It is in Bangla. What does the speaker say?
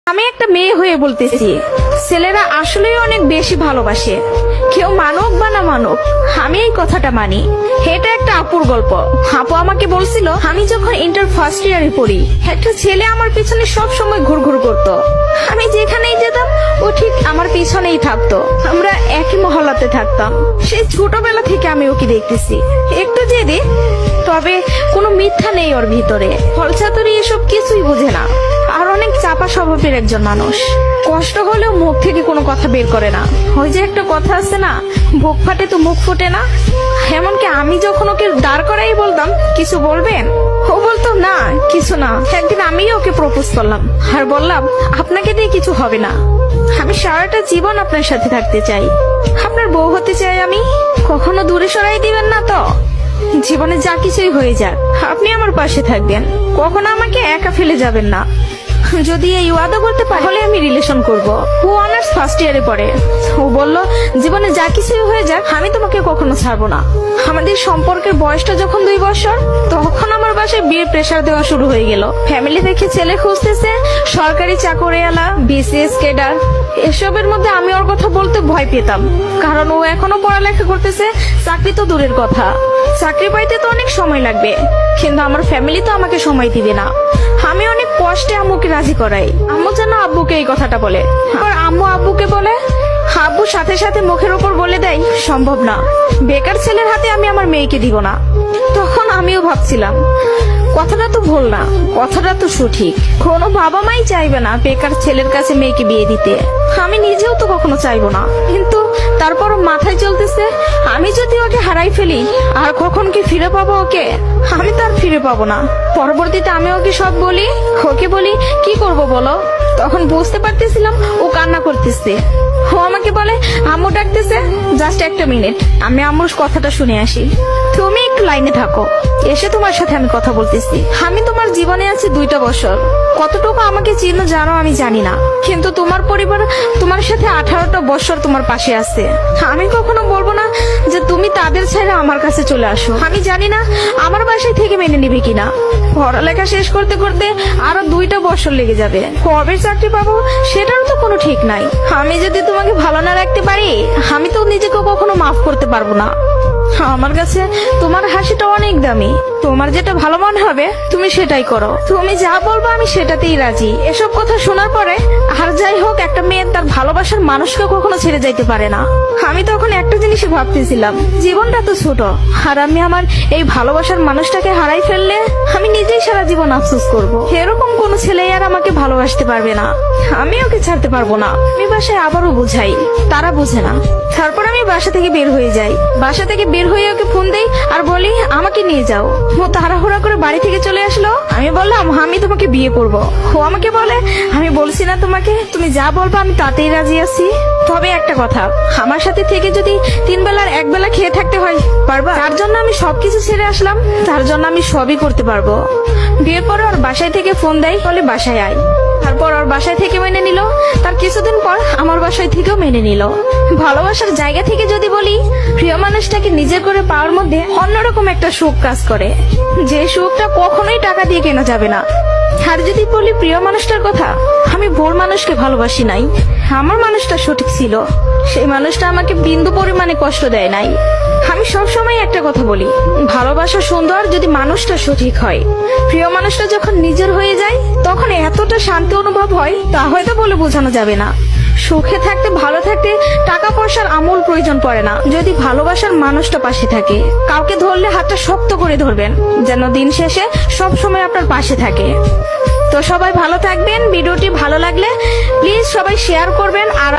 আমি একটা মেয়ে হয়ে বলতেছি, ছেলেরা আসলেই অনেক বেশি ভালোবাসে। কেউ মানুক বা না মানুক, আমি এই কথাটা মানি। এটা একটা আপুর গল্প। আপু আমাকে বলছিল, আমি যখন ইন্টার ফার্স্ট ইয়ারে পড়ি, একটা ছেলে আমার পিছনে সব সময় ঘুরঘুর করতো। আমি যেখানেই যেতাম ও ঠিক আমার পিছনেই থাকতো। আমরা একই মহল্লাতে থাকতাম। সেই ছোটবেলা থেকে আমি ওকে দেখতেছি। একটু জেদি, তবে কোনো মিথ্যা নেই ওর ভিতরে। ফলচাতুরি এসব কিছুই বুঝে না, আর অনেক চাপা স্বভাবের একজন মানুষ। কষ্ট হলেও মুখ থেকে কোনো কথা বের করে না। ওই যে একটা কথা আছে না, বুক ফাটে তো মুখ ফুটে না। এমনকি আমি যখন ওকে দাঁড় করাই বলতাম, কিছু বলবেন, ও বলতো না কিছু না। একদিন আমি ওকে প্রপোজ করলাম আর বললাম, আপনাকে দিয়ে কিছু হবে না, আমি সারাটা জীবন আপনার সাথে থাকতে চাই, আপনার বউ হতে চাই আমি। কখনো দূরে সরাই দিবেন না তো? জীবনে যা কিছুই হয়ে যাক, আপনি আমার পাশে থাকবেন, কখনো আমাকে একা ফেলে যাবেন না। যদি এই ওয়াদা করতে পারে, তাহলে আমি রিলেশন করব। ও অনার্স ফার্স্ট ইয়ারে পড়ে। ও বলল, জীবনে যা কিছুই হয়ে যাক, আমি তোমাকে কখনো ছাড়বো না। আমাদের সম্পর্কের বয়সটা যখন 2 বছর, তখন আমার বাসায় বিয়ের প্রেসার দেওয়া শুরু হয়ে গেল। ফ্যামিলি থেকে ছেলে খুঁজতেছে, সরকারি চাকরিওয়ালা, বিসিএস ক্যাডার। এসবের মধ্যে আমি ওর কথা বলতে ভয় পেতাম, কারণ ও এখনো পড়ালেখা করতেছে। চাকরি তো দূরের কথা, চাকরি পাইতে তো অনেক সময় লাগবে, কিন্তু আমার ফ্যামিলি তো আমাকে সময় দিবে না। আমি অনেক কষ্টে আম্মুকে রাজি করাই। আম্মু যেন আব্বুকে এই কথাটা বলে, আর আম্মু আব্বুকে বলে। আব্বু সাথে সাথে মুখের উপর বলে দেয়, সম্ভব না, বেকার ছেলের হাতে আমি আমার মেয়েকে দিব না। তখন আমিও ভাবছিলাম, কথাটা তো ভুল না, কথাটা তো সঠিক। কোনো বাবা মাই চাইবে না বেকার ছেলের কাছে মেয়েকে বিয়ে দিতে। আমি নিজেও তো কখনো চাইবো না, কিন্তু তারপরও মাথায় চলতেছে, আমি যদি ওকে হারাই ফেলি, আর কখন কি ফিরে পাবো ওকে? আমি তো আর ফিরে পাবো না। পরবর্তীতে আমি ওকে সব বলি, ওকে বলি কি করব বলো। তখন বুঝতে পারতেছিলাম ও কান্না করতেছে। ও আমাকে বলে, আম্মু ডাকতেছে, জাস্ট একটা মিনিট, আমি আম্মুর কথাটা শুনে আসি। তুমি একটু লাইনে থাকো, এসে তোমার সাথে আমি কথা বলতেছি। আমি তোমার জীবনে আছি 2টা বছর, কতটুকু আমাকে চিনো জানো আমি জানি না, কিন্তু তোমার পরিবার তোমার সাথে 18টা বছর তোমার পাশে আছে। আমি কখনো বলবো না যে তুমি তাদের ছেড়ে আমার কাছে চলে আসো। আমি জানি না আমার বাসায় থেকে মেনে নিবে কিনা। পড়ালেখা শেষ করতে করতে আরো 2টা বছর লেগে যাবে, কবে চাকরি পাবো সেটারও তো কোনো ঠিক নাই। আমি যদি তোমাকে ভালো না রাখতে পারি, আমি তো নিজেকে কখনো মাফ করতে পারবো না। আমার কাছে তোমার হাসিটা অনেক দামি, তোমার যেটা ভালো মনে হবে তুমি সেটাই করো। তুমি যা বলবো আমি সেটাতেই রাজি। এসব কথা শোনার পরে, আর যাই হোক, একটা মেয়ে তার ভালোবাসার মানুষকে কখনো ছেড়ে যাইতে পারে না। আমি তখন একটা জিনিসই ভাবতেছিলাম, জীবনটা তো ছোট, আর আমি আমার এই ভালোবাসার মানুষটাকে হারাই ফেললে আমি নিজেই সারা জীবন আফসোস করব। এরকম কোন ছেলে আর আমাকে ভালোবাসতে পারবে না, আমি ওকে ছাড়তে পারবো না। আমি বাসায় আবারও বুঝাই, তারা বুঝে না। তারপর আমি বাসা থেকে বের হয়ে যাই। বাসা থেকে বের হয়ে ওকে ফোন দেই আর বলি, আমাকে নিয়ে যাও। ও তাড়াহুড়া করে বাড়ি থেকে চলে আসলো। আমি বললাম, আমি তোমাকে বিয়ে করব। ও আমাকে বলে, আমি বলছি না তোমাকে, তুমি যা বলবো আমি তাতেই রাজি আছি। তবে একটা কথা, আমার সাথে থেকে যদি 3 বেলার 1 বেলা খেয়ে থাকতে হয়, পারবা? তার জন্য আমি সবকিছু ছেড়ে আসলাম, তার জন্য আমি সবই করতে পারবো। বিয়ের পরে ওর বাসায় থেকে ফোন দেয়, বলে বাসায় আয়। তারপর ওর বাসায় থেকে মেনে নিল। তার কিছুদিন পর আমার বাসায় থেকেও মেনে নিল। ভালোবাসার জায়গা থেকে যদি বলি, প্রিয় মানুষটাকে নিজের করে পাওয়ার মধ্যে অন্যরকম একটা সুখ কাজ করে, যে সুখটা কখনোই টাকা দিয়ে কেনা যাবে না। আর যদি বলি প্রিয় মানুষটার কথা, আমি ভুল মানুষকে ভালোবাসি নাই, আমার মানুষটা সঠিক ছিল। সেই মানুষটা আমাকে বিন্দু পরিমাণে কষ্ট দেয় নাই। আমি সবসময় একটা কথা বলি, ভালোবাসা সুন্দর যদি মানুষটা সঠিক হয়। প্রিয় মানুষটা যখন নিজের হয়ে যায়, তখন এতটা শান্তি অনুভব হয়, তা হয়তো বলে বোঝানো যাবে না। সুখে থাকতে, ভালো থাকতে টাকা পয়সার আমূল প্রয়োজন পড়ে না, যদি ভালোবাসার মানুষটা পাশে থাকে। কাউকে ধরলে হাতটা শক্ত করে ধরবেন, যেন দিন শেষে সব সময় আপনার পাশে থাকে। তো সবাই ভালো থাকবেন। ভিডিওটি ভালো লাগলে প্লিজ সবাই শেয়ার করবেন। আর